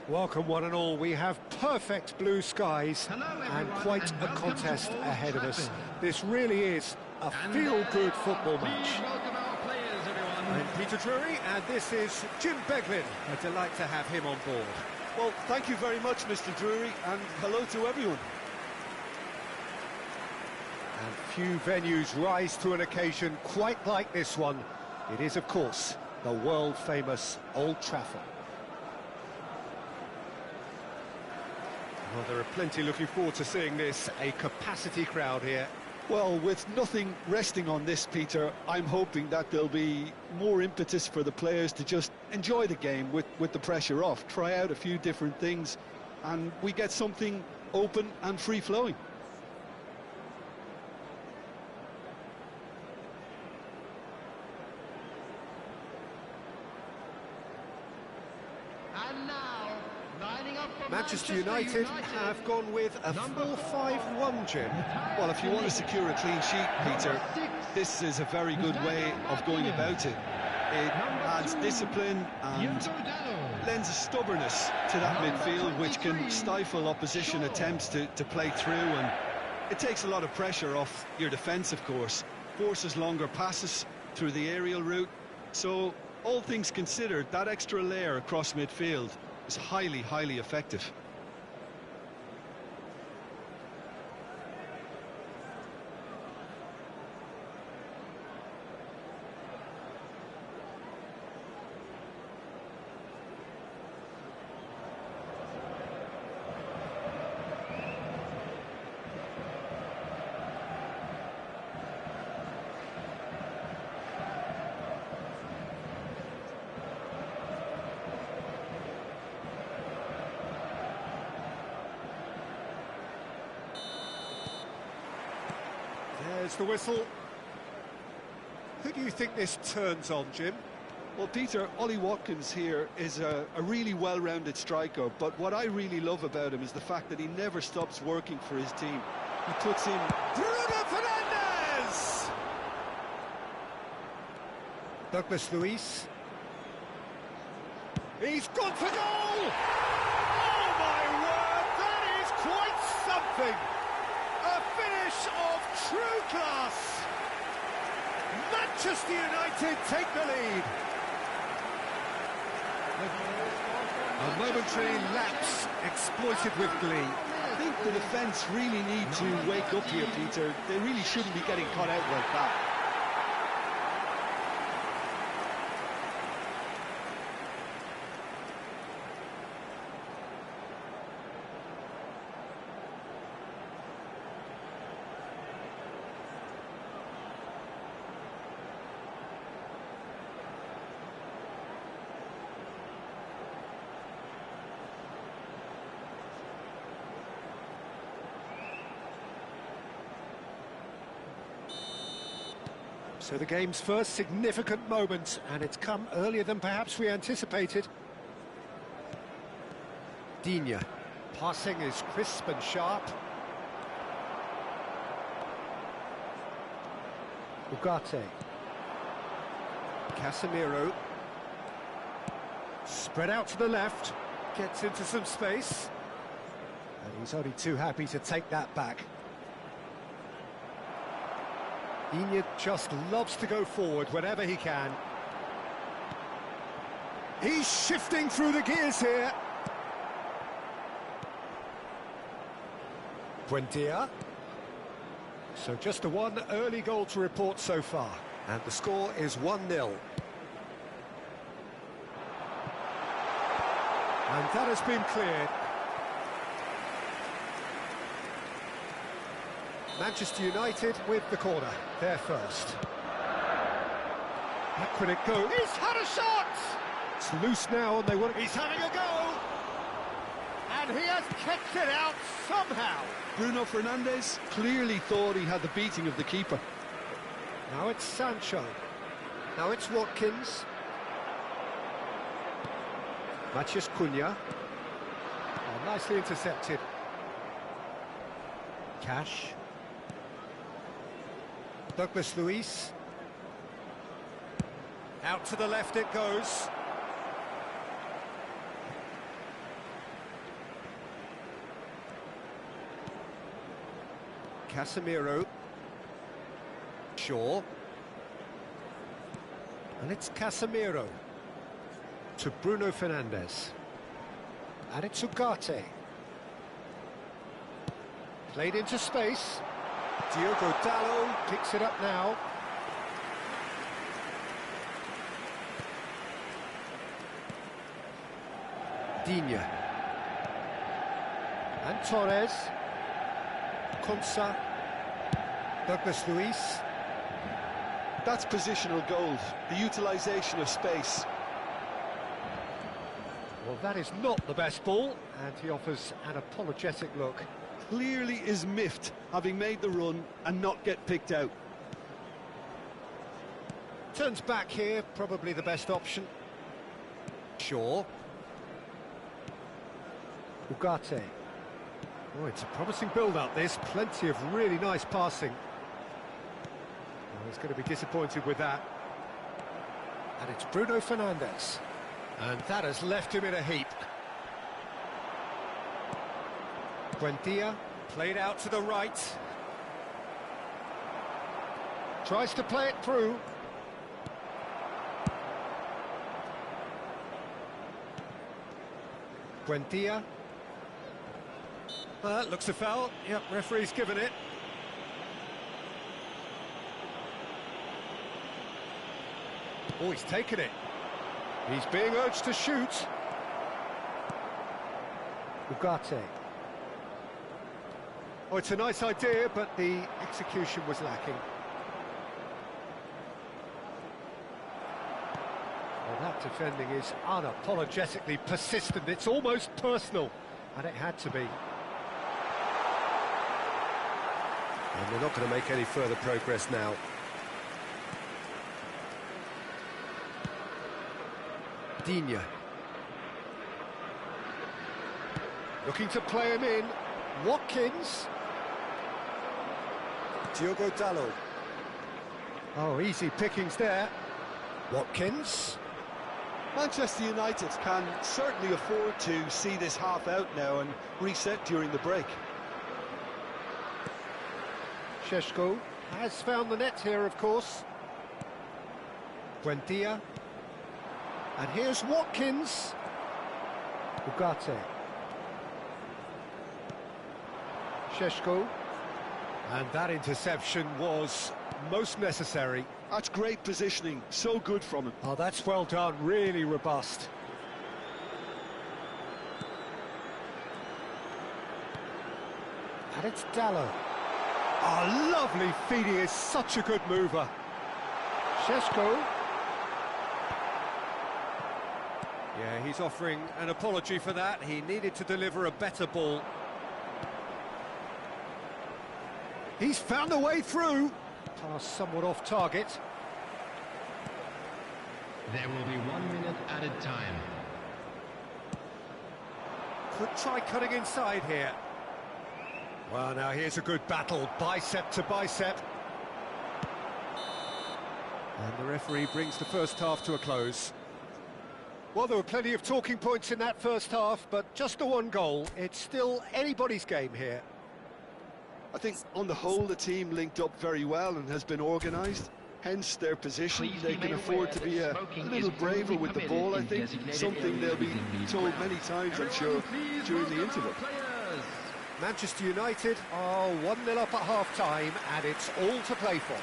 Welcome one and all. We have perfect blue skies and quite a contest ahead of us. This really is a feel-good football match. I'm Peter Drury and this is Jim Beglin. A delight to have him on board. Well, thank you very much, Mr. Drury, and hello to everyone. And few venues rise to an occasion quite like this one. It is, of course, the world-famous Old Trafford. Well, there are plenty looking forward to seeing this, a capacity crowd here. Well, with nothing resting on this, Peter, I'm hoping that there'll be more impetus for the players to just enjoy the game with the pressure off, try out a few different things, and we get something open and free-flowing. And now, lining up for Manchester United have gone with a 4-5-1, Jim. Well, if you want to secure a clean sheet, Peter, this is a very good way of going about it. It adds discipline and lends a stubbornness to that midfield, which can stifle opposition attempts to play through, and it takes a lot of pressure off your defence, of course. Forces longer passes through the aerial route, so all things considered, that extra layer across midfield is highly, highly effective. There's the whistle. Who do you think this turns on, Jim? Well, Peter, Ollie Watkins here is a really well-rounded striker, but what I really love about him is the fact that he never stops working for his team. He puts in... Bruno Fernandes! Douglas Luiz. He's gone for goal! Oh my word, that is quite something! A finish of true class! Manchester United take the lead. A momentary lapse exploited with glee. I think the defence really need to wake up here, Peter. They really shouldn't be getting caught out like that. So the game's first significant moment, and it's come earlier than perhaps we anticipated. Digne. Passing is crisp and sharp. Ugarte. Casemiro. Spread out to the left. Gets into some space. And he's only too happy to take that back. Digne just loves to go forward whenever he can. He's shifting through the gears here. Buendia. So just the one early goal to report so far. And the score is 1-0. And that has been cleared. Manchester United with the corner, there first. Back when it goes. He's had a shot! It's loose now and they want... He's having a go! And he has kicked it out somehow. Bruno Fernandes clearly thought he had the beating of the keeper. Now it's Sancho. Now it's Watkins. Matheus Cunha. Oh, nicely intercepted. Cash. Douglas Luiz. Out to the left it goes. Casemiro. Shaw. And it's Casemiro to Bruno Fernandes. And it's Ugarte. Played into space. Diogo Dalot picks it up now. Digne. And Torres. Konsa. Douglas Luiz. That's positional gold, the utilisation of space. Well, that is not the best ball, and he offers an apologetic look. Clearly is miffed, having made the run and not get picked out. Turns back here, probably the best option. Shaw. Ugarte. Oh, it's a promising build-up, this. Plenty of really nice passing. He's going to be disappointed with that. And it's Bruno Fernandes. And that has left him in a heap. Buendia, played out to the right. Tries to play it through. Buendia. Looks a foul. Yep, referee's given it. Oh, he's taken it. He's being urged to shoot. Ugarte. Oh, it's a nice idea, but the execution was lacking. Well, that defending is unapologetically persistent. It's almost personal, and it had to be. And they're not going to make any further progress now. Digne. Looking to play him in. Watkins. Diogo Dalot. Oh, easy pickings there. Watkins. Manchester United can certainly afford to see this half out now and reset during the break. Šeško has found the net here, of course. Buendia. And here's Watkins. Ugarte. Šeško. And that interception was most necessary. That's great positioning, so good from him. Oh, that's well done, really robust. And it's Dalot. Oh, lovely feed, he is such a good mover. Šeško. Yeah, he's offering an apology for that. He needed to deliver a better ball. He's found a way through. Pass somewhat off target. There will be 1 minute added time. Could try cutting inside here. Well, now here's a good battle, bicep to bicep. And the referee brings the first half to a close. Well, there were plenty of talking points in that first half, but just the one goal. It's still anybody's game here. I think on the whole the team linked up very well and has been organised, hence their position. They can afford to be a little braver with the ball, I think, something they'll be told many times, I'm sure, during the interval. Manchester United are 1-0 up at half-time, and it's all to play for.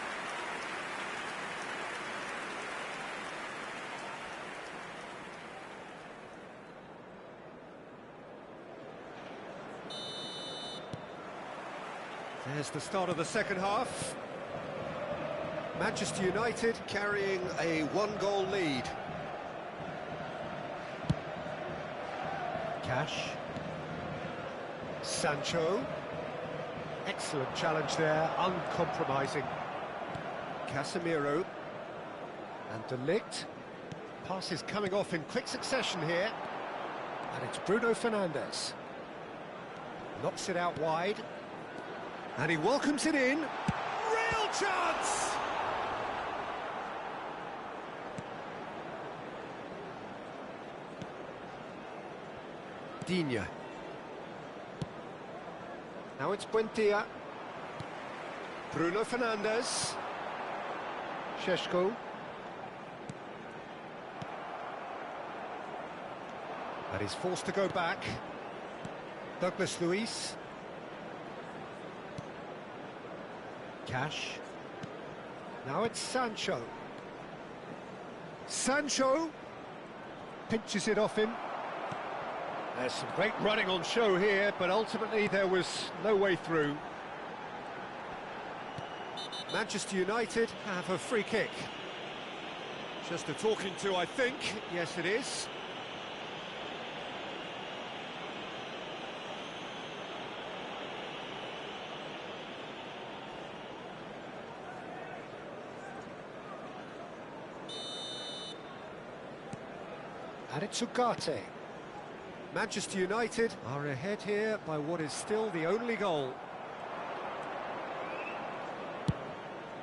There's the start of the second half. Manchester United carrying a one-goal lead. Cash. Sancho. Excellent challenge there, uncompromising. Casemiro. And De Ligt. Passes coming off in quick succession here. And it's Bruno Fernandes. Knocks it out wide. And he welcomes it in. Real chance! Digne. Now it's Buendia. Bruno Fernandes. Šeško. And he's forced to go back. Douglas Luiz. Cash. Now it's Sancho. Sancho pinches it off him. There's some great running on show here, but ultimately there was no way through. Manchester United have a free kick. Just a talking to, I think. Yes, it is. And it's Ugarte. Manchester United are ahead here by what is still the only goal.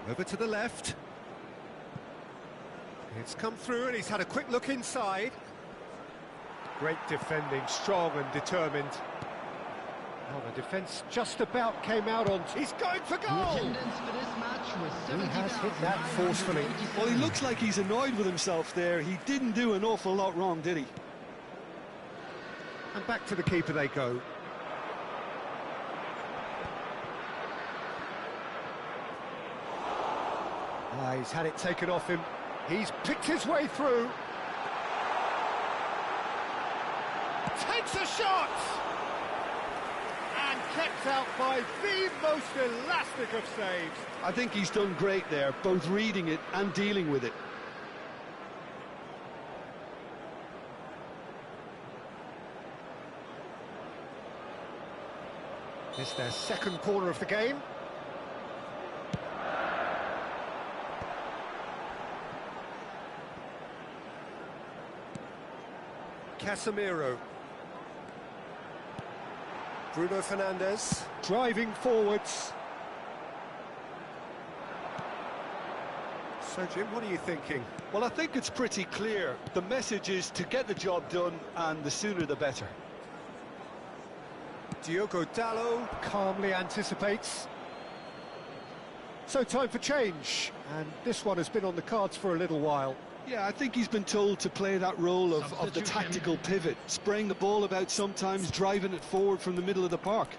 Over to the left. It's come through and he's had a quick look inside. Great defending, strong and determined. Oh, the defence just about came out on... He's going for goal! He has hit that forcefully. Well, he looks like he's annoyed with himself there. He didn't do an awful lot wrong, did he? And back to the keeper they go. Ah, he's had it taken off him. He's picked his way through. Takes a shot! And kept out by the most elastic of saves. I think he's done great there, both reading it and dealing with it. It's their second corner of the game. Casemiro. Bruno Fernandes driving forwards. So, Jim, what are you thinking? Well, I think it's pretty clear. The message is to get the job done, and the sooner the better. Diogo Dalot calmly anticipates. So time for change, and this one has been on the cards for a little while. Yeah, I think he's been told to play that role of the tactical pivot, spraying the ball about sometimes, driving it forward from the middle of the park.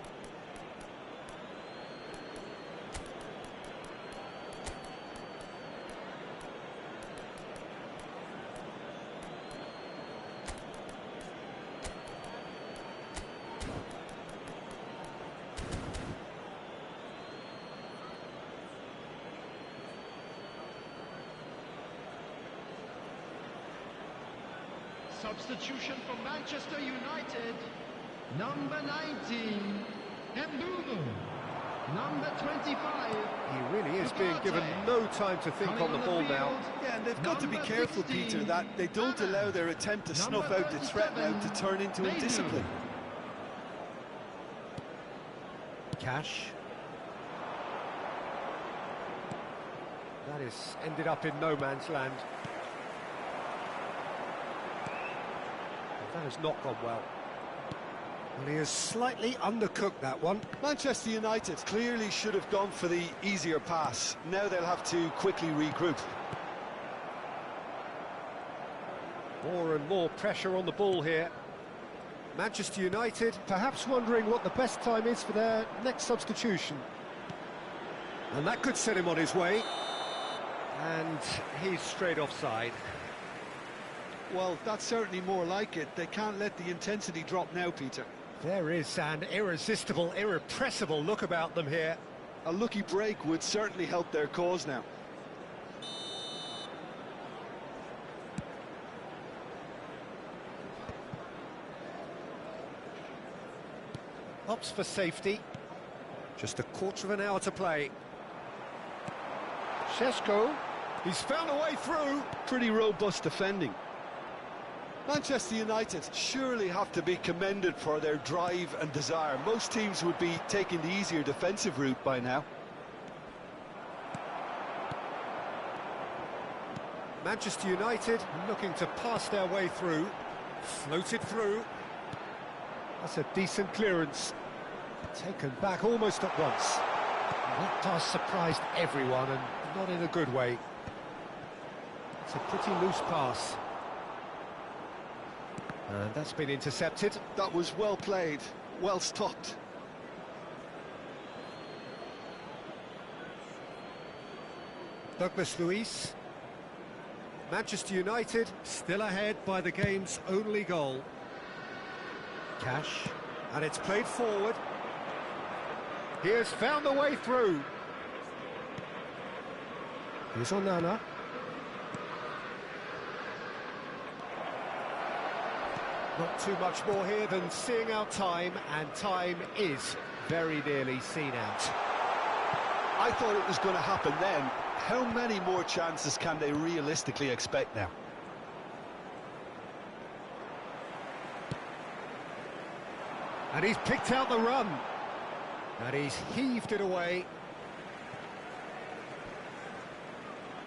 Substitution for Manchester United. Number 19, Mbumo. Number 25. He really is being given no time to think on the ball now. Yeah, and they've got to be careful, Peter, that they don't allow their attempt to snuff out the threat now to turn into indiscipline. Cash. That is ended up in no man's land. That has not gone well. Well, he has slightly undercooked that one. Manchester United clearly should have gone for the easier pass. Now they'll have to quickly regroup. More and more pressure on the ball here. Manchester United perhaps wondering what the best time is for their next substitution. And that could set him on his way. And he's straight offside. Well, that's certainly more like it. They can't let the intensity drop now, Peter. There is an irresistible, irrepressible look about them here. A lucky break would certainly help their cause now. Opts for safety. Just a quarter of an hour to play. Šeško, he's found a way through. Pretty robust defending. Manchester United surely have to be commended for their drive and desire. Most teams would be taking the easier defensive route by now. Manchester United looking to pass their way through. Floated through. That's a decent clearance. Taken back almost at once. That pass surprised everyone, and not in a good way. It's a pretty loose pass. And that's been intercepted. That was well played, well stopped. Douglas Luiz. Manchester United still ahead by the game's only goal. Cash, and it's played forward. He has found the way through. Here's Onana. Not too much more here than seeing out time, and time is very nearly seen out. I thought it was going to happen then. How many more chances can they realistically expect now? And he's picked out the run. And he's heaved it away.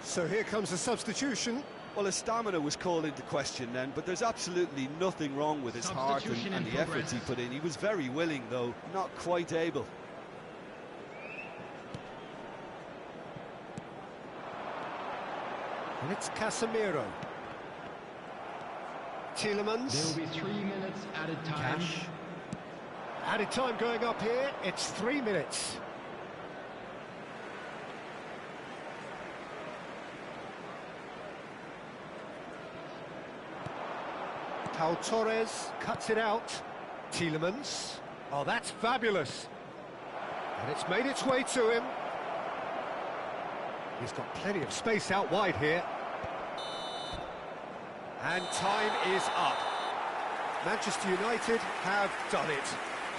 So here comes a substitution. Well, his stamina was called into question then, but there's absolutely nothing wrong with his heart and the efforts he put in. He was very willing, though, not quite able. And it's Casemiro. Tielemans. There will be 3 minutes added time. Cash. Added time going up here. It's 3 minutes. Pau Torres cuts it out. Tielemans. Oh, that's fabulous. And it's made its way to him. He's got plenty of space out wide here. And time is up. Manchester United have done it.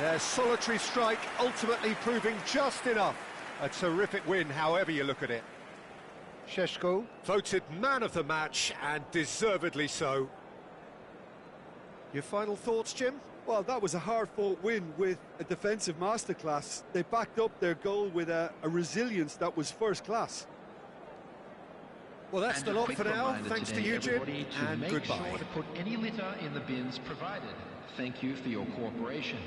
Their solitary strike ultimately proving just enough. A terrific win, however you look at it. Šeško, voted man of the match, and deservedly so. Your final thoughts, Jim? Well, that was a hard-fought win with a defensive masterclass. They backed up their goal with a resilience that was first class. Well, that's the lot for now. Thanks to you, Jim, and make goodbye. sure to put any litter in the bins provided. Thank you for your cooperation.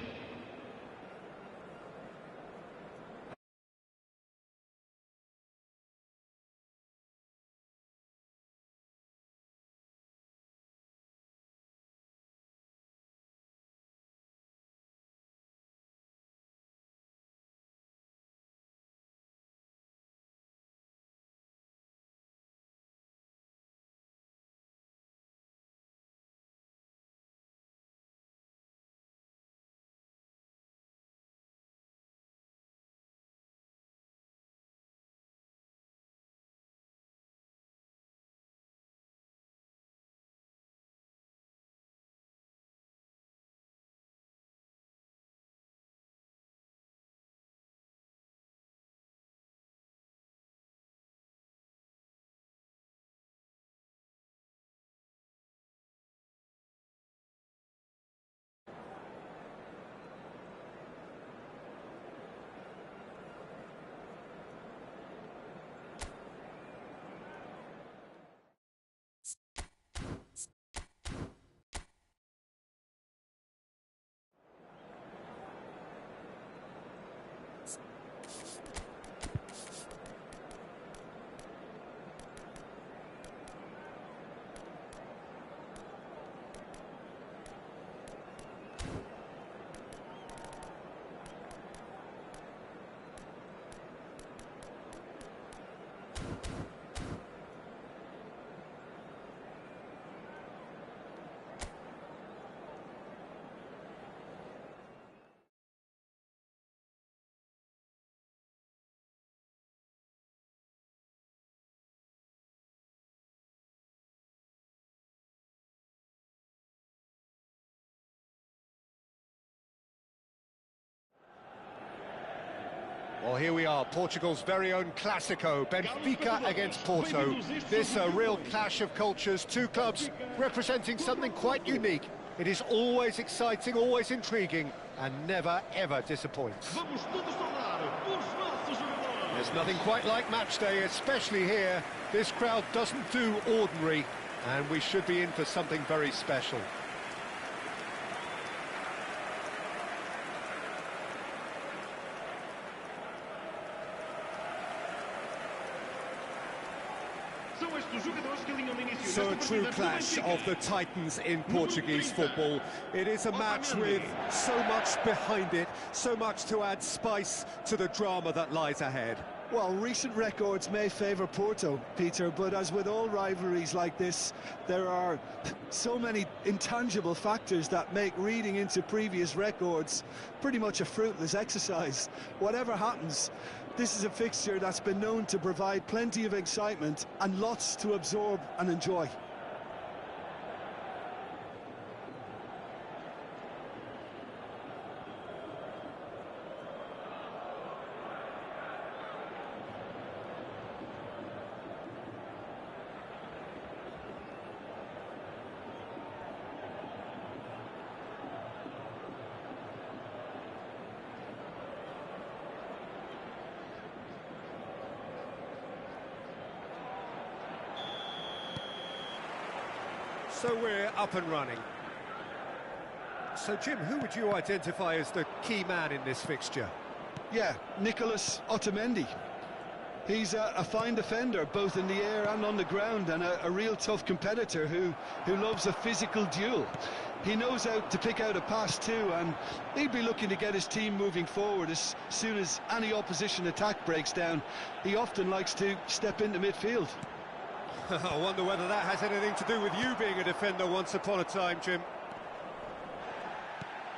Well, here we are, Portugal's very own Clásico, Benfica against Porto. This a real clash of cultures, two clubs representing something quite unique. It is always exciting, always intriguing, and never, ever disappoints. There's nothing quite like match day, especially here. This crowd doesn't do ordinary, and we should be in for something very special. also a true clash of the titans in Portuguese football. It is a match with so much behind it, so much to add spice to the drama that lies ahead. Well, recent records may favour Porto, Peter, but as with all rivalries like this, there are so many intangible factors that make reading into previous records pretty much a fruitless exercise. Whatever happens, this is a fixture that's been known to provide plenty of excitement and lots to absorb and enjoy. So we're up and running. So, Jim, who would you identify as the key man in this fixture? Yeah, Nicolas Otamendi. He's a fine defender, both in the air and on the ground, and a real tough competitor who loves a physical duel. He knows how to pick out a pass too, and he'd be looking to get his team moving forward as soon as any opposition attack breaks down. He often likes to step into midfield. I wonder whether that has anything to do with you being a defender once upon a time, Jim.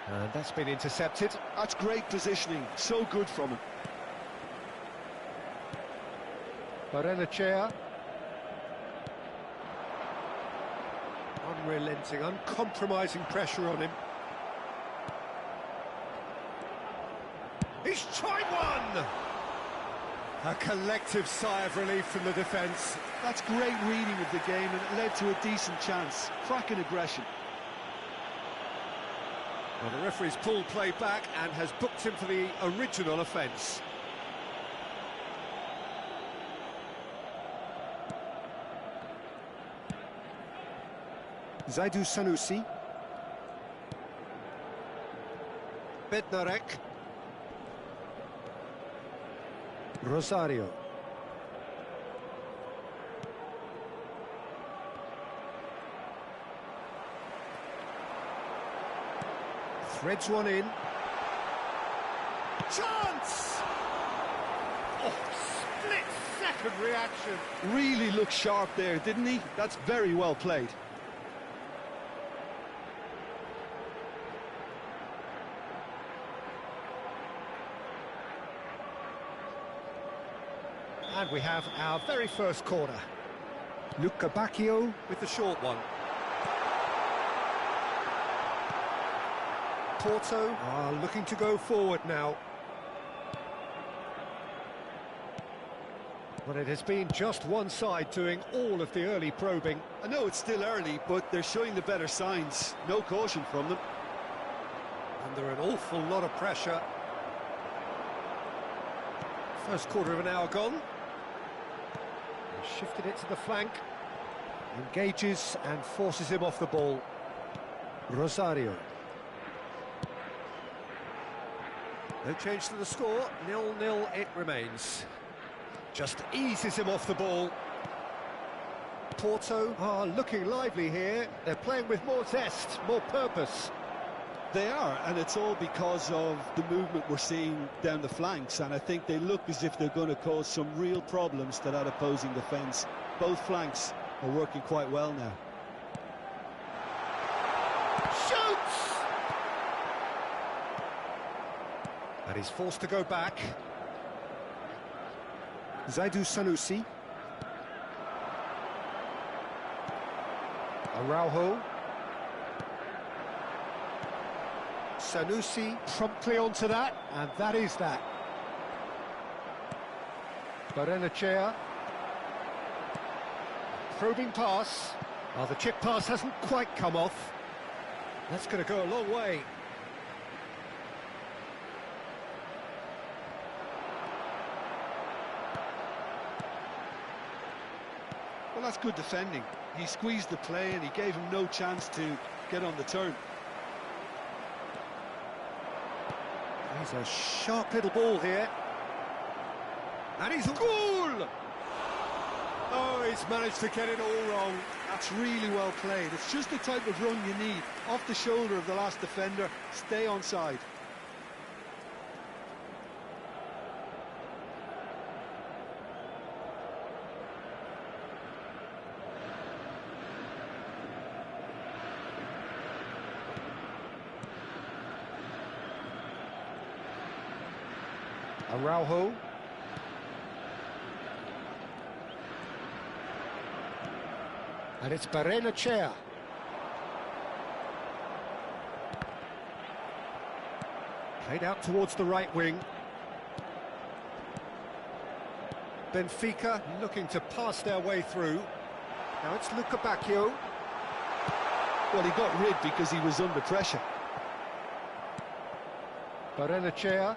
And that's been intercepted. That's great positioning, so good from him. Barrenechea. Unrelenting, uncompromising pressure on him. He's tried one! A collective sigh of relief from the defence. That's great reading of the game, and it led to a decent chance. Cracking aggression. Well, the referee's pulled play back and has booked him for the original offence. Zaidu Sanusi. Bednarek. Rosario. Threads one in. Chance! Oh, split-second reaction. Really looked sharp there, didn't he? That's very well played. And we have our very first corner. Luca Bacchio with the short one. Porto are looking to go forward now. But it has been just one side doing all of the early probing. I know it's still early, but they're showing the better signs. No caution from them. Under an awful lot of pressure. First quarter of an hour gone. Shifted it to the flank. Engages and forces him off the ball. Rosario. No change to the score, 0-0 it remains. Just eases him off the ball. Porto are looking lively here. They're playing with more zest, more purpose. They are, and it's all because of the movement we're seeing down the flanks, and I think they look as if they're going to cause some real problems to that opposing defence. Both flanks are working quite well now. Shoots! And he's forced to go back. Zaidu Sanusi. Araujo. Sanusi promptly onto that, and that is that. Barrenechea. Probing pass. Oh, the chip pass hasn't quite come off. That's going to go a long way. Well, that's good defending. He squeezed the play and he gave him no chance to get on the turn. He's a sharp little ball here. And he's a goal! Oh, he's managed to get it all wrong. That's really well played. It's just the type of run you need. Off the shoulder of the last defender, stay onside. Araujo. And it's Benfica. Played out towards the right wing. Benfica looking to pass their way through. Now it's Bacchio. Well, he got rid because he was under pressure. Benfica.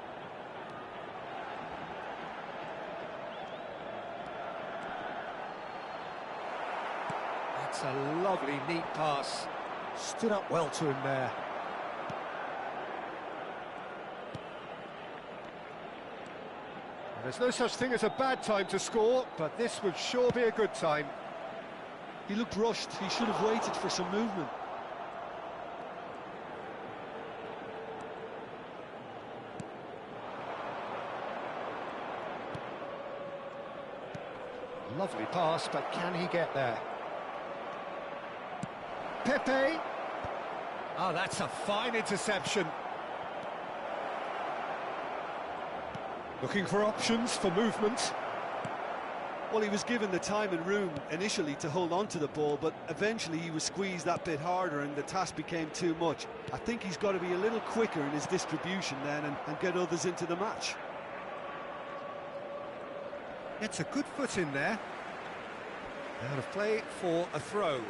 That's a lovely, neat pass. Stood up well to him there. There's no such thing as a bad time to score, but this would sure be a good time. He looked rushed. He should have waited for some movement. Lovely pass, but can he get there? Pepe. Oh, that's a fine interception. Looking for options for movement. Well, he was given the time and room initially to hold on to the ball, but eventually he was squeezed that bit harder and the task became too much. I think he's got to be a little quicker in his distribution then and get others into the match. It's a good foot in there. Out of play for a throw.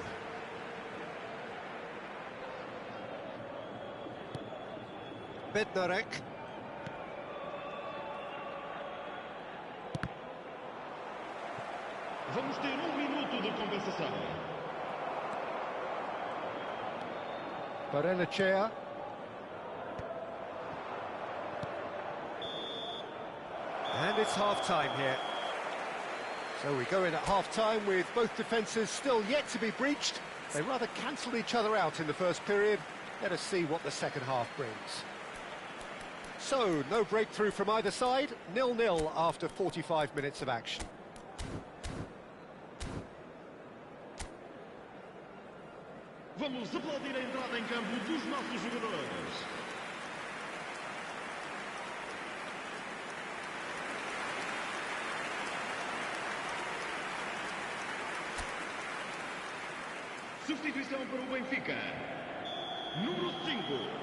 Bednarek. Vamos ter minuto de compensação. Benfica. And it's half-time here. So we go in at half-time with both defences still yet to be breached. They rather cancelled each other out in the first period. Let us see what the second half brings. So, no breakthrough from either side. 0-0 after 45 minutes of action. Vamos aplaudir a entrada em campo dos nossos jogadores. Substituição para o Benfica. Número 5.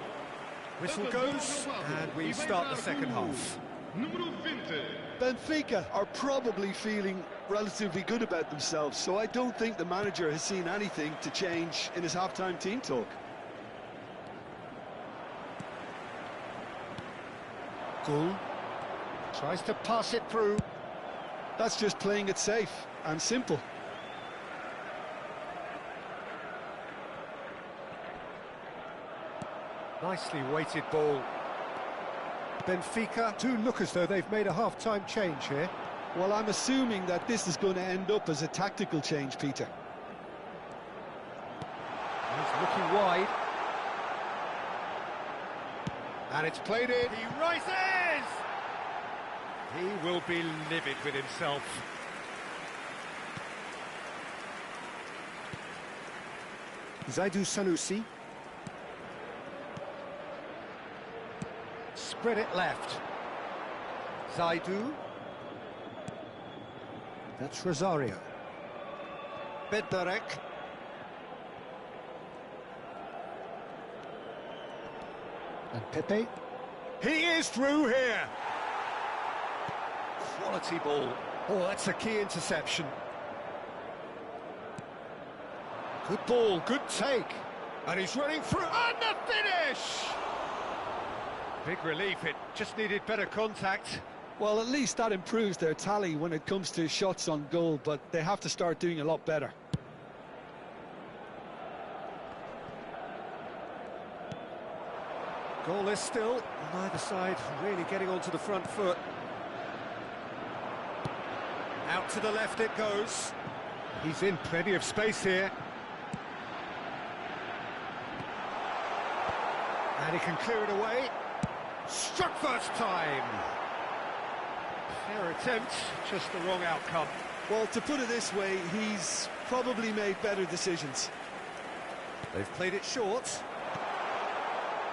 Whistle goes, and we start the second half. Número 20. Benfica are probably feeling relatively good about themselves, so I don't think the manager has seen anything to change in his half-time team talk. Gull tries to pass it through. That's just playing it safe and simple. Nicely weighted ball. Benfica do look as though they've made a half-time change here. Well, I'm assuming that this is going to end up as a tactical change, Peter. He's looking wide. And it's played in. He rises! He will be livid with himself. Zaidu Sanusi. Spread it left. Zaidu. That's Rosario. Bednarek. And Pepe. He is through here. Quality ball. Oh, that's a key interception. Good ball, good take. And he's running through. And the finish! Big relief, it just needed better contact. Well, at least that improves their tally when it comes to shots on goal, but they have to start doing a lot better. Goalless still, on either side really getting onto the front foot. Out to the left it goes. He's in plenty of space here. And he can clear it away. Struck first time. Fair attempt, just the wrong outcome. Well, to put it this way, he's probably made better decisions. They've played it short.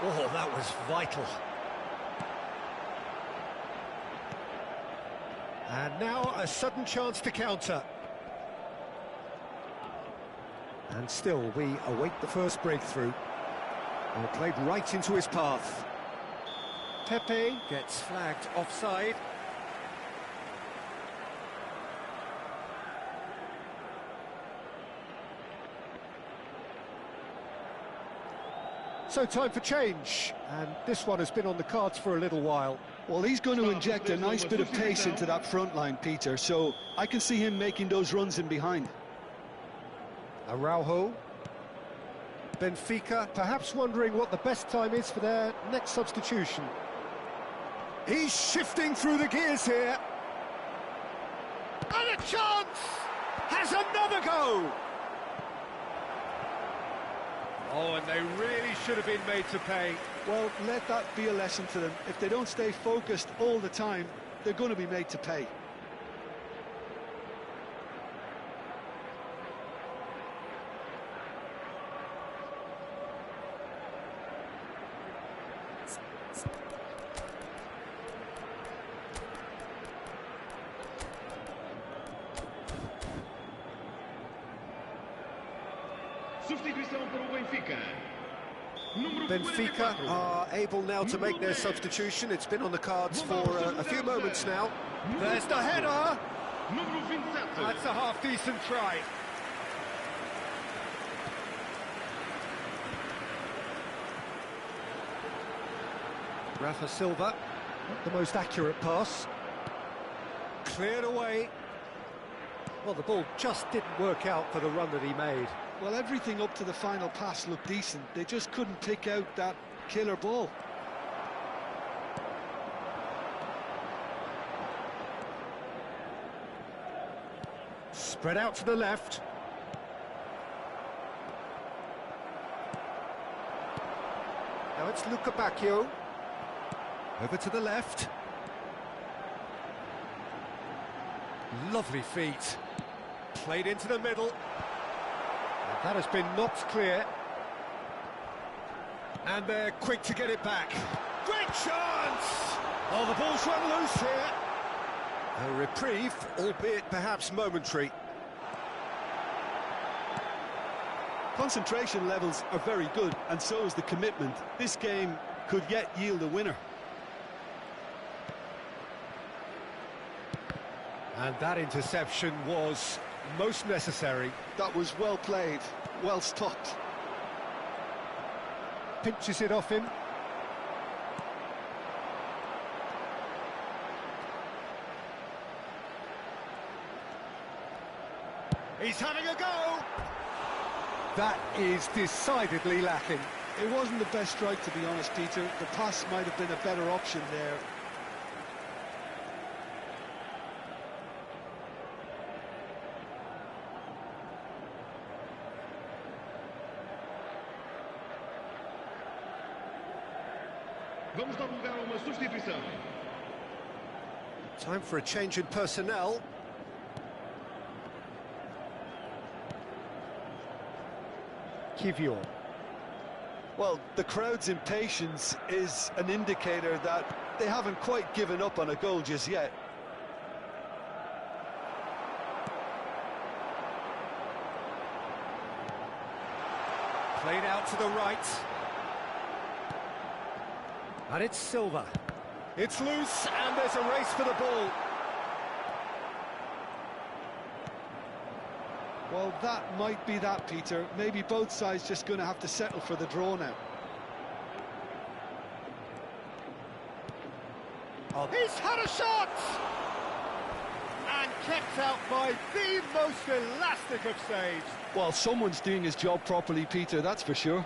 Oh, that was vital. And now a sudden chance to counter. And still, we await the first breakthrough. And played right into his path. Pepe gets flagged offside. So time for change, and this one has been on the cards for a little while. Well, he's going to inject a nice bit of pace into that front line, Peter, so I can see him making those runs in behind. Araujo. Benfica perhaps wondering what the best time is for their next substitution. He's shifting through the gears here. And a chance! Has another go! Oh, and they really should have been made to pay. Well, let that be a lesson to them. If they don't stay focused all the time, they're going to be made to pay. Substituição para o Benfica. Benfica are able now to make their substitution. It's been on the cards for a few moments now. There's the header. That's a half-decent try. Rafa Silva, not the most accurate pass. Cleared away. Well, the ball just didn't work out for the run that he made. Well, everything up to the final pass looked decent. They just couldn't pick out that killer ball. Spread out to the left. Now it's Luca Bacchio. Over to the left. Lovely feet. Played into the middle. That has been knocked clear. And they're quick to get it back. Great chance! Oh, the ball's run loose here. A reprieve, albeit perhaps momentary. Concentration levels are very good, and so is the commitment. This game could yet yield a winner. And that interception was most necessary. That was well played, well stopped. Pinches it off him. He's having a go! That is decidedly lacking. It wasn't the best strike, to be honest, Peter. The pass might have been a better option there. Vamos dar lugar a uma substituição. Time for a change in personnel. Kivior. Well, the crowd's impatience is an indicator that they haven't quite given up on a goal just yet. Played out to the right. And it's Silva. It's loose, and there's a race for the ball. Well, that might be that, Peter. Maybe both sides just going to have to settle for the draw now. Oh, he's had a shot! And kept out by the most elastic of saves. Well, someone's doing his job properly, Peter, that's for sure.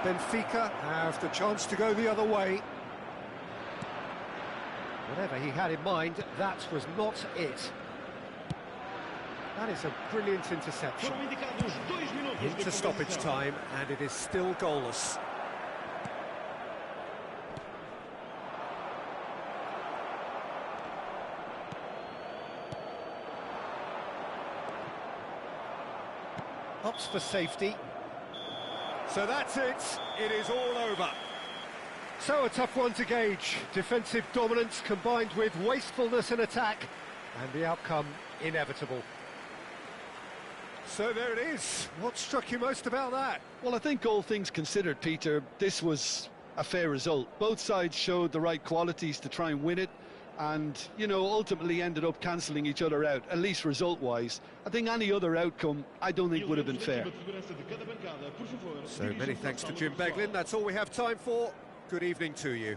Benfica have the chance to go the other way. Whatever he had in mind, that was not it. That is a brilliant interception. Foram indicados 2 minutos de Into stoppage compensação. time, and it is still goalless. Opts for safety. So that's it. It is all over. So a tough one to gauge. Defensive dominance combined with wastefulness in attack, and the outcome inevitable. So there it is. What struck you most about that? Well, I think all things considered, Peter, this was a fair result. Both sides showed the right qualities to try and win it, and, you know, ultimately ended up cancelling each other out, at least result-wise. I think any other outcome, I don't think would have been fair. So many thanks to Jim Beglin. That's all we have time for. Good evening to you.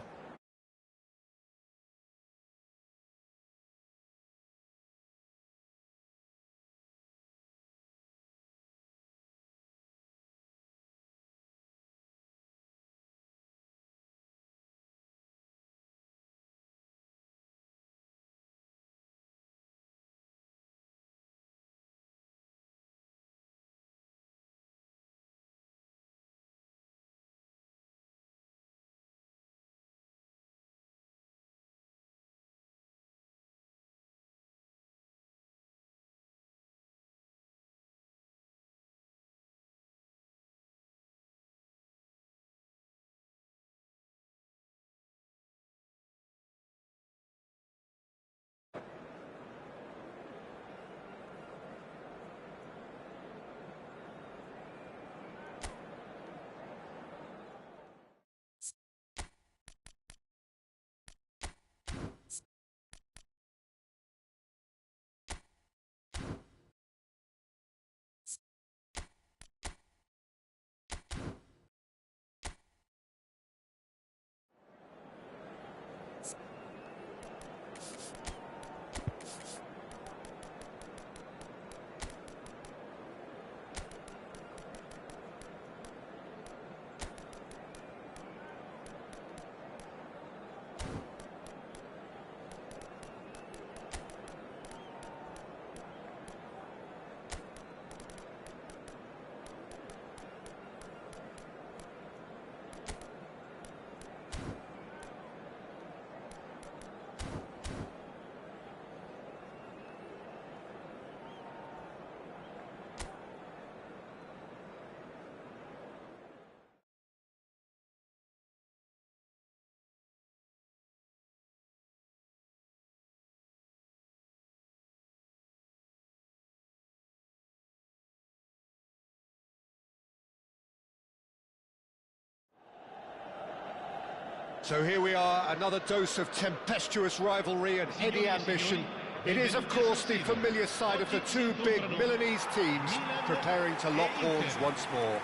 So here we are, another dose of tempestuous rivalry and heady ambition. It is, of course, the familiar side of the two big Milanese teams preparing to lock horns once more.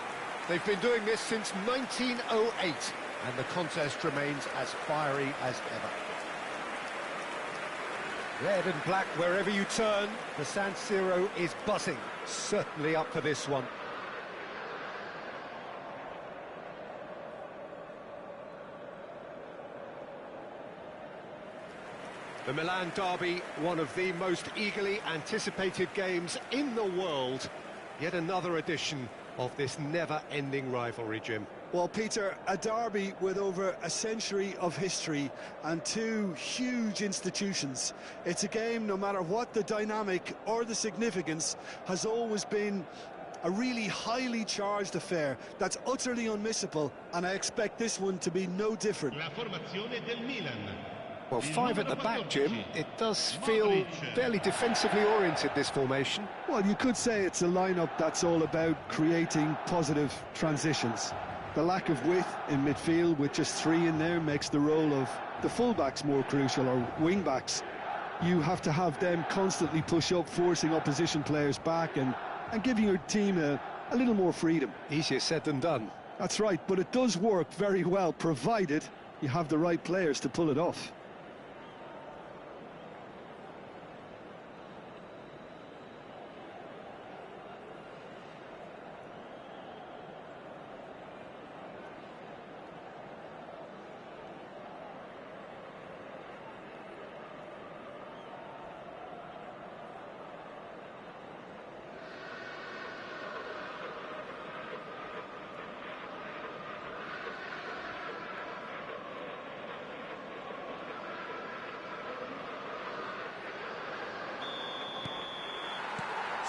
They've been doing this since 1908, and the contest remains as fiery as ever. Red and black wherever you turn, the San Siro is buzzing. Certainly up for this one. The Milan derby, one of the most eagerly anticipated games in the world. Yet another edition of this never-ending rivalry, Jim. Well, Peter, a derby with over a century of history and two huge institutions. It's a game, no matter what the dynamic or the significance, has always been a really highly charged affair that's utterly unmissable, and I expect this one to be no different. La formazione del Milan. Well, five at the back, Jim. It does feel fairly defensively oriented, this formation. Well, you could say it's a lineup that's all about creating positive transitions. The lack of width in midfield with just three in there makes the role of the fullbacks more crucial, or wing-backs. You have to have them constantly push up, forcing opposition players back and giving your team a little more freedom. Easier said than done. That's right, but it does work very well, provided you have the right players to pull it off.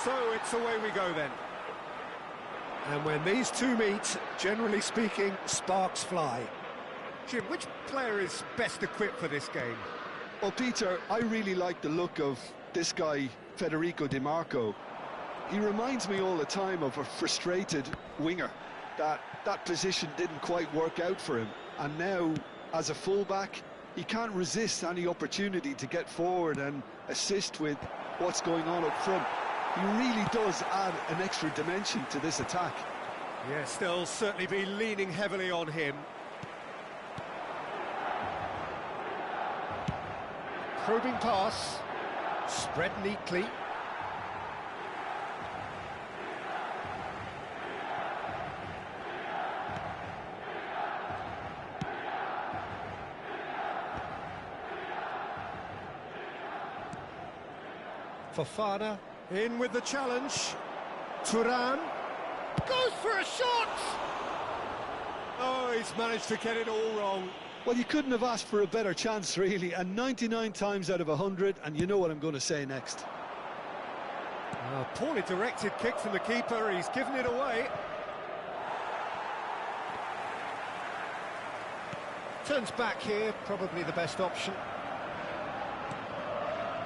So it's away we go then. And when these two meet, generally speaking, sparks fly. Jim, which player is best equipped for this game? Well, Peter, I really like the look of this guy, Federico Di Marco. He reminds me all the time of a frustrated winger. That position didn't quite work out for him. And now, as a fullback, he can't resist any opportunity to get forward and assist with what's going on up front. He really does add an extra dimension to this attack. Yes, they'll certainly be leaning heavily on him. Probing pass, spread neatly. Fofana in with the challenge. Thuram goes for a shot! Oh, he's managed to get it all wrong. Well, you couldn't have asked for a better chance, really, and 99 times out of 100, and you know what I'm going to say next. Poorly directed kick from the keeper, he's given it away. Turns back here, probably the best option.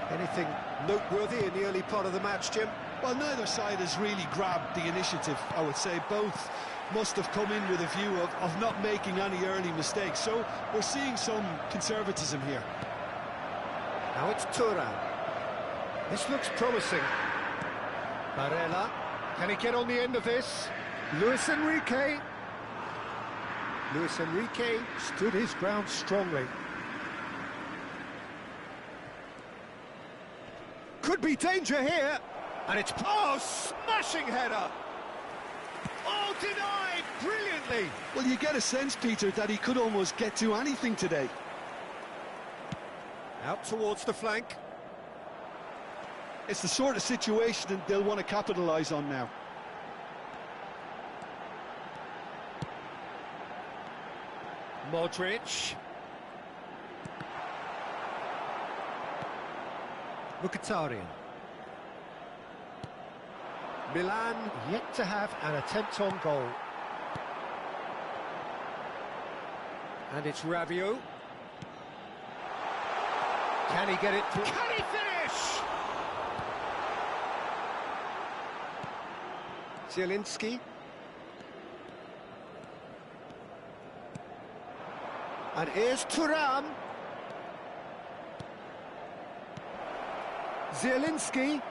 Anything noteworthy in the early part of the match, Jim? Well, neither side has really grabbed the initiative, I would say. Both must have come in with a view of not making any early mistakes. So we're seeing some conservatism here. Now it's Thuram. This looks promising. Barella. Can he get on the end of this? Luis Enrique. Luis Enrique stood his ground strongly. Could be danger here. And it's smashing header. Oh, denied brilliantly. Well, you get a sense, Peter, that he could almost get to anything today. Out towards the flank. It's the sort of situation that they'll want to capitalise on now. Modric. Mkhitaryan. Milan yet to have an attempt on goal. And it's Rabiot. Can he get it through? Can he finish? Zielinski. And here's Thuram. Zielinski.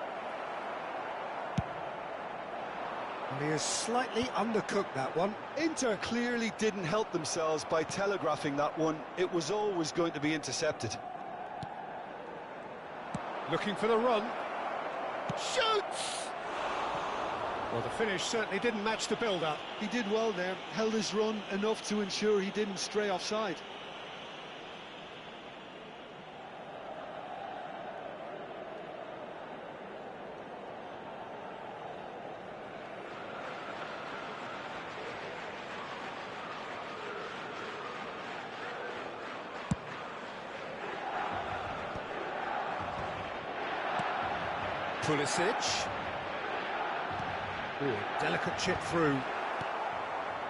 And he has slightly undercooked that one. Inter clearly didn't help themselves by telegraphing that one. It was always going to be intercepted. Looking for the run. Shoots! Well, the finish certainly didn't match the build-up. He did well there, held his run enough to ensure he didn't stray offside. Pulisic. Ooh, delicate chip through.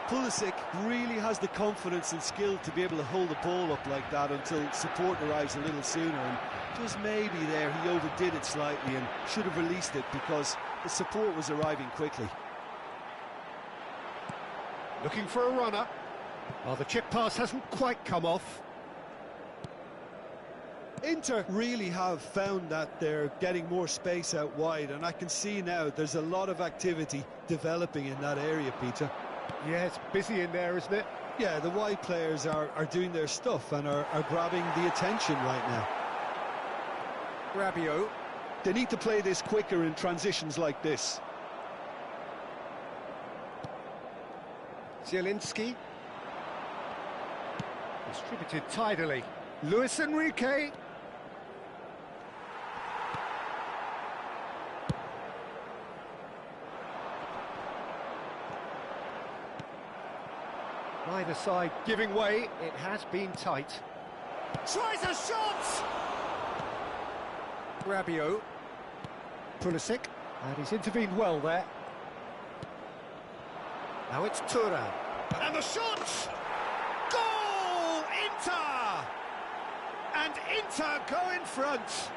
Pulisic really has the confidence and skill to be able to hold the ball up like that until support arrives a little sooner, and just maybe there he overdid it slightly and should have released it because the support was arriving quickly. Looking for a runner. Oh, the chip pass hasn't quite come off. Inter really have found that they're getting more space out wide, and I can see now there's a lot of activity developing in that area, Peter. Yeah, it's busy in there, isn't it? Yeah, the wide players are doing their stuff and are grabbing the attention right now. Rabiot. They need to play this quicker in transitions like this. Zielinski. Distributed tidily. Luis Enrique. Neither side giving way. It has been tight. Tries a shot! Rabiot. Pulisic. And he's intervened well there. Now it's Thuram. And the shot! Goal! Inter! And Inter go in front.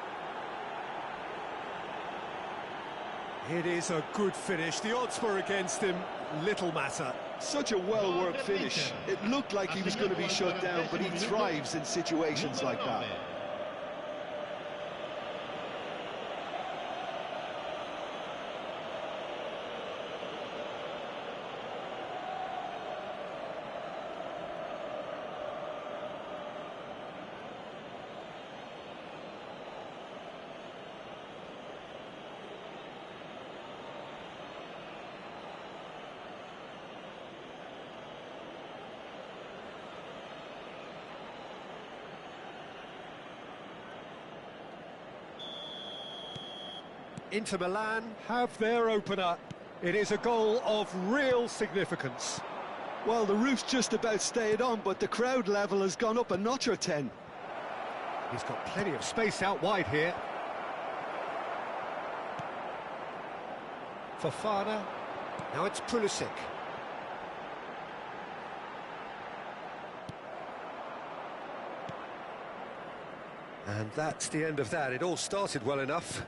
It is a good finish. The odds were against him. Little matter. Such a well-worked finish. It looked like he was going to be shut down, but he thrives in situations like that. Inter Milan have their opener. It is a goal of real significance. Well, the roof's just about stayed on, but the crowd level has gone up a notch or 10. He's got plenty of space out wide here. Fofana. Now it's Pulisic. And that's the end of that. It all started well enough.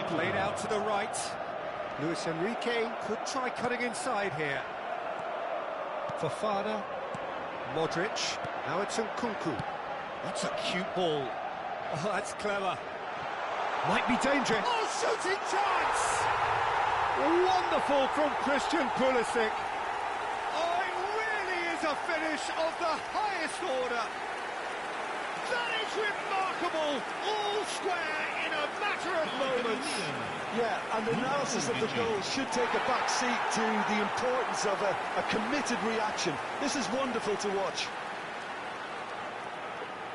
Played out to the right. Luis Enrique could try cutting inside here. Fofana. Modric. Now it's Nkunku. That's a cute ball. Oh, that's clever. Might be dangerous. Oh, shooting chance! Wonderful from Christian Pulisic. Oh, it really is a finish of the highest order. That is remarkable. All square in a matter of moments. Yeah, and the analysis of the goal should take a back seat to the importance of a committed reaction. This is wonderful to watch.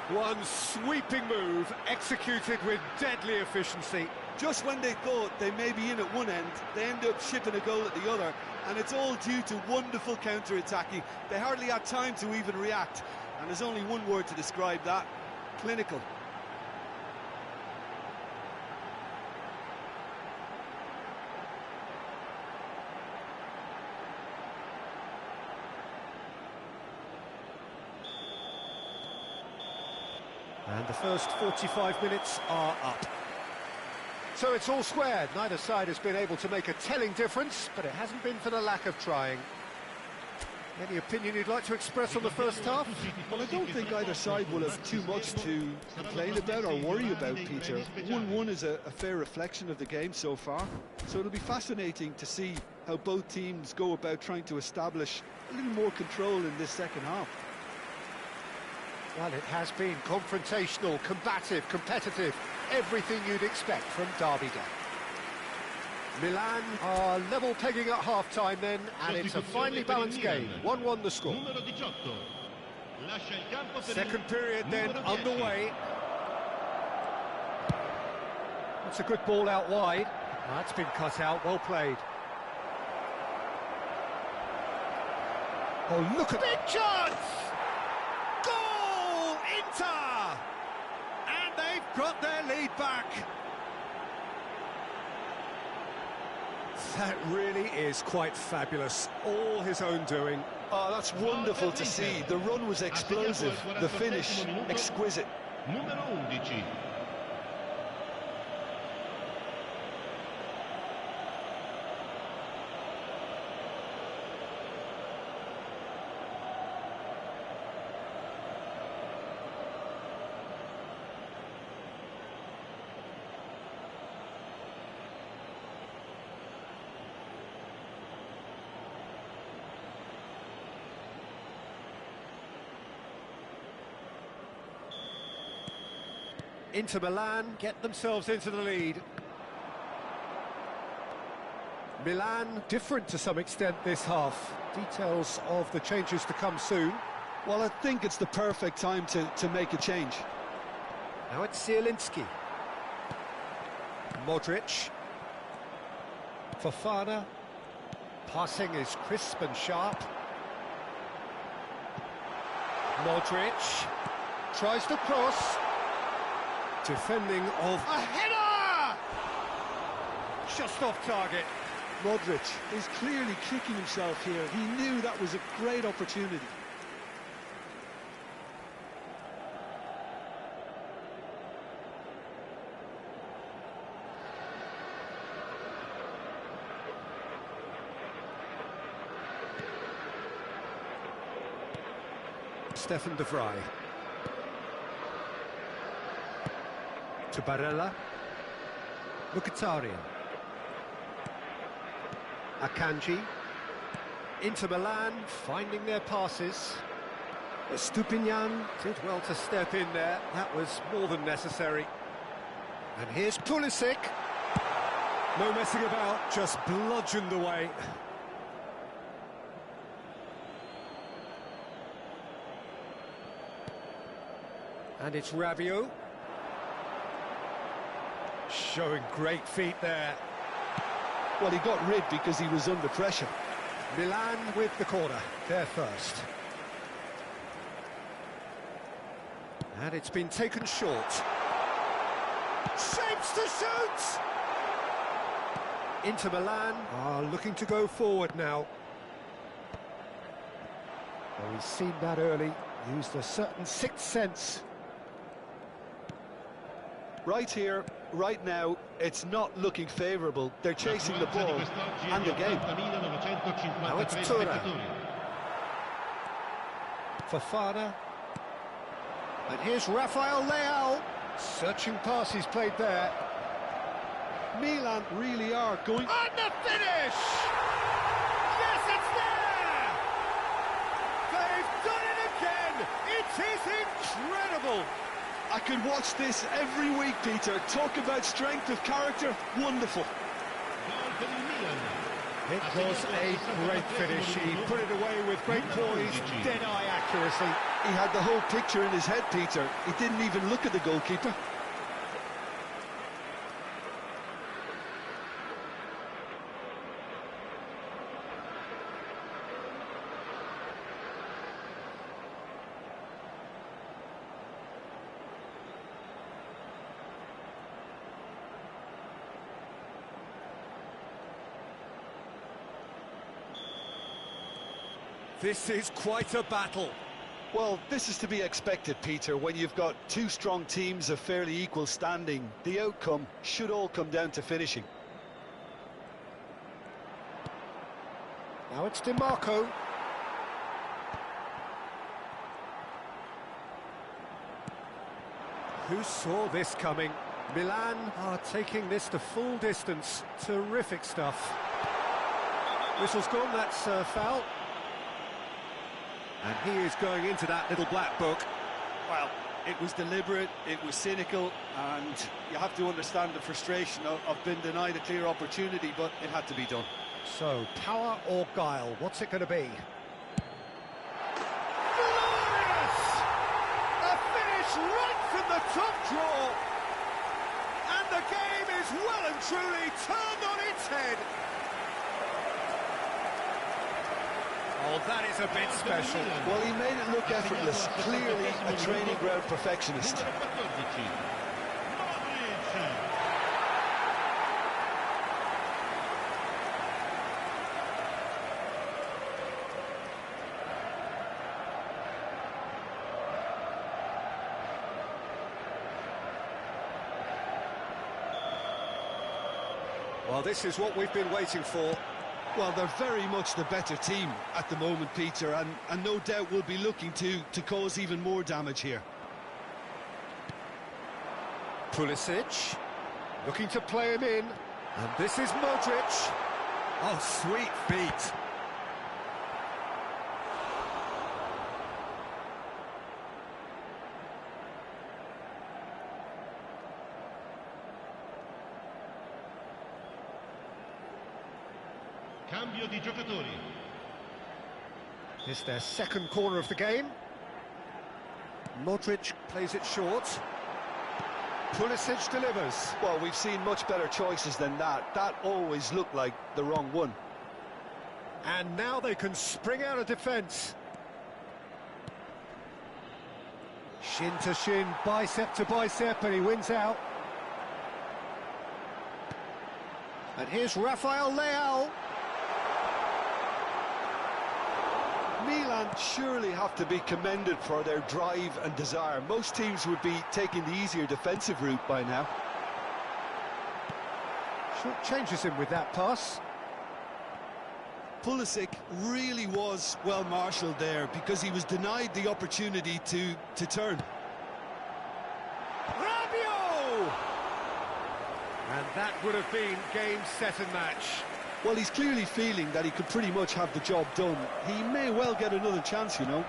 One sweeping move, executed with deadly efficiency. Just when they thought they may be in at one end, they end up shipping a goal at the other, and it's all due to wonderful counter-attacking. They hardly had time to even react, and there's only one word to describe that: clinical. And the first 45 minutes are up. So it's all squared. Neither side has been able to make a telling difference, but it hasn't been for the lack of trying. Any opinion you'd like to express on the first half? Well, I don't think either side will have too much to complain about or worry about, Peter. 1-1 is a fair reflection of the game so far, so it'll be fascinating to see how both teams go about trying to establish a little more control in this second half. Well, it has been confrontational, combative, competitive, everything you'd expect from Derby Day. Milan are level pegging at half-time then, and it's a finely balanced game. 1-1 the score. Second period then underway. That's a good ball out wide. That's been cut out, well played. Oh, look at Big chance! Goal! Inter! And they've got their lead back. that. Really is quite fabulous. All his own doing. Oh, that's wonderful to see. The run was explosive, the finish exquisite. Numero 11. Inter Milan get themselves into the lead. Milan different to some extent this half. Details of the changes to come soon. Well, I think it's the perfect time to make a change. Now it's Zielinski. Modric. Fofana. Passing is crisp and sharp. Modric tries to cross. Defending of... A header! just off target. Modric is clearly kicking himself here. He knew that was a great opportunity. Stefan de Vrij. To Barella. Mkhitaryan. Akanji. Into Milan, finding their passes. Stupinian did well to step in there. That was more than necessary. And here's Pulisic. No messing about, just bludgeoned away. And it's Rabiot. Showing great feet there. Well, he got rid because he was under pressure. Milan with the corner, they're first. And it's been taken short. Shapes to shoot! Inter Milan are looking to go forward now. Well, we've seen that early, used a certain sixth sense. Right here, right now, it's not looking favourable. They're chasing the ball and the game. Now it's Tura. Fofana. And here's Rafael Leao. Searching pass he's played there. Milan really are going... And the finish! Yes, it's there! They've done it again! It is incredible! I could watch this every week, Peter. Talk about strength of character. Wonderful. It was a great finish. He put it away with great poise, dead-eye accuracy. He had the whole picture in his head, Peter. He didn't even look at the goalkeeper. This is quite a battle. Well, this is to be expected, Peter. When you've got two strong teams of fairly equal standing, the outcome should all come down to finishing. Now it's DiMarco. Who saw this coming? Milan are taking this to full distance. Terrific stuff. Whistle's gone, that's a foul. And he is going into that little black book. Well, it was deliberate, it was cynical, and you have to understand the frustration of being denied a clear opportunity, but it had to be done. So, power or guile, what's it going to be? Glorious! A finish right from the top draw! And the game is well and truly turned on its head. Oh, that is a bit special. Well, he made it look effortless. Clearly a training ground perfectionist. Well, this is what we've been waiting for. Well, they're very much the better team at the moment, Peter, and no doubt will be looking to cause even more damage here. Pulisic, looking to play him in, and this is Modric. Oh, sweet feet. Cambio di giocatori. It's their second corner of the game. Modric plays it short. Pulisic delivers. Well, we've seen much better choices than that. That always looked like the wrong one. And now they can spring out of defence. Shin to shin, bicep to bicep, and he wins out. And here's Rafael Leao. Milan surely have to be commended for their drive and desire. Most teams would be taking the easier defensive route by now. Short changes him with that pass. Pulisic really was well marshalled there because he was denied the opportunity to turn. Rabiot! And that would have been game, set and match. Well, he's clearly feeling that he could pretty much have the job done. He may well get another chance, you know.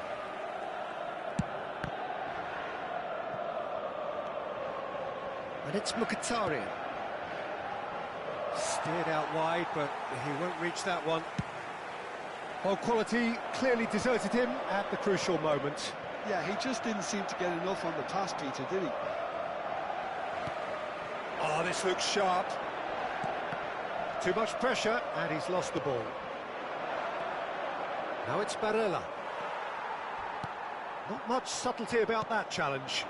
And it's Mkhitaryan. Steered out wide, but he won't reach that one. Well, quality clearly deserted him at the crucial moment. Yeah, he just didn't seem to get enough on the pass, Peter, did he? Oh, this looks sharp. Too much pressure, and he's lost the ball. Now it's Barella. Not much subtlety about that challenge.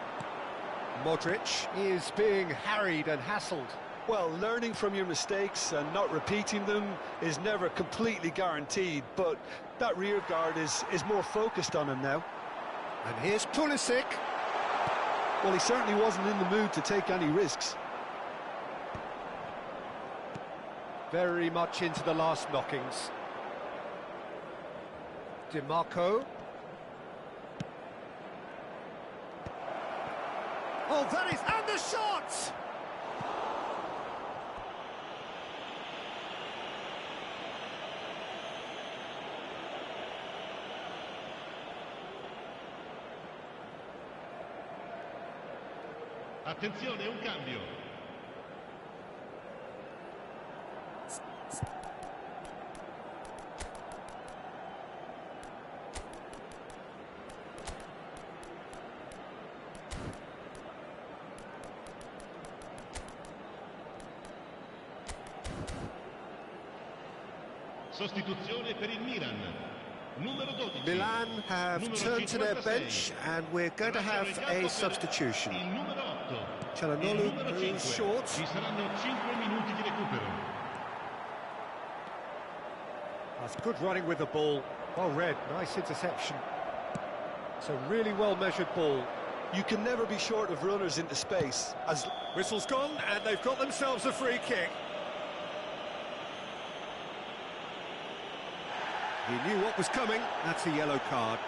Modric is being harried and hassled. Well, learning from your mistakes and not repeating them is never completely guaranteed, but that rear guard is more focused on him now. And here's Pulisic. Well, he certainly wasn't in the mood to take any risks. Very much into the last knockings. DiMarco. Oh, that is... And the shot! Attenzione, un cambio. Sostituzione per il Milan. Numero 12. Milan have turned to their bench, and we're going to have a substitution. Il numero 8. Çalhanoğlu moves short. Ci saranno 5 minuti di recupero. That's good running with the ball. Well read, nice interception. It's a really well-measured ball. You can never be short of runners into space. As Whistle's gone, and they've got themselves a free kick. He knew what was coming. That's a yellow card.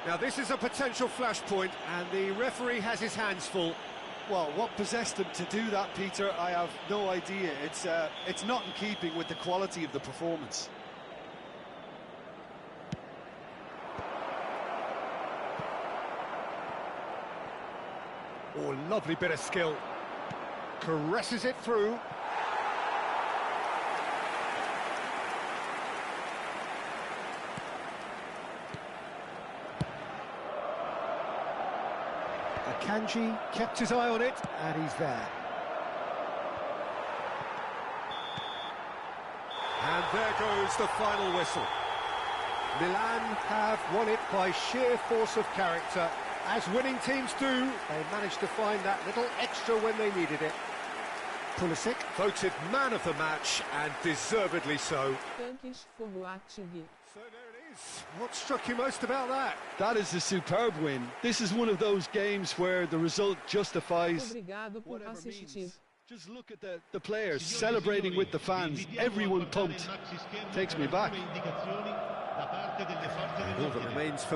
Now, this is a potential flashpoint, and the referee has his hands full. well, what possessed him to do that, Peter, I have no idea. It's not in keeping with the quality of the performance. Oh, lovely bit of skill. Caresses it through. Akanji kept his eye on it, and he's there. And there goes the final whistle. Milan have won it by sheer force of character. As winning teams do, they managed to find that little extra when they needed it. Pulisic voted man of the match, and deservedly so. So there it is. What struck you most about that? That is a superb win. This is one of those games where the result justifies whatever means. Just look at the players celebrating with the fans. Everyone pumped. Takes me back. And all that remains for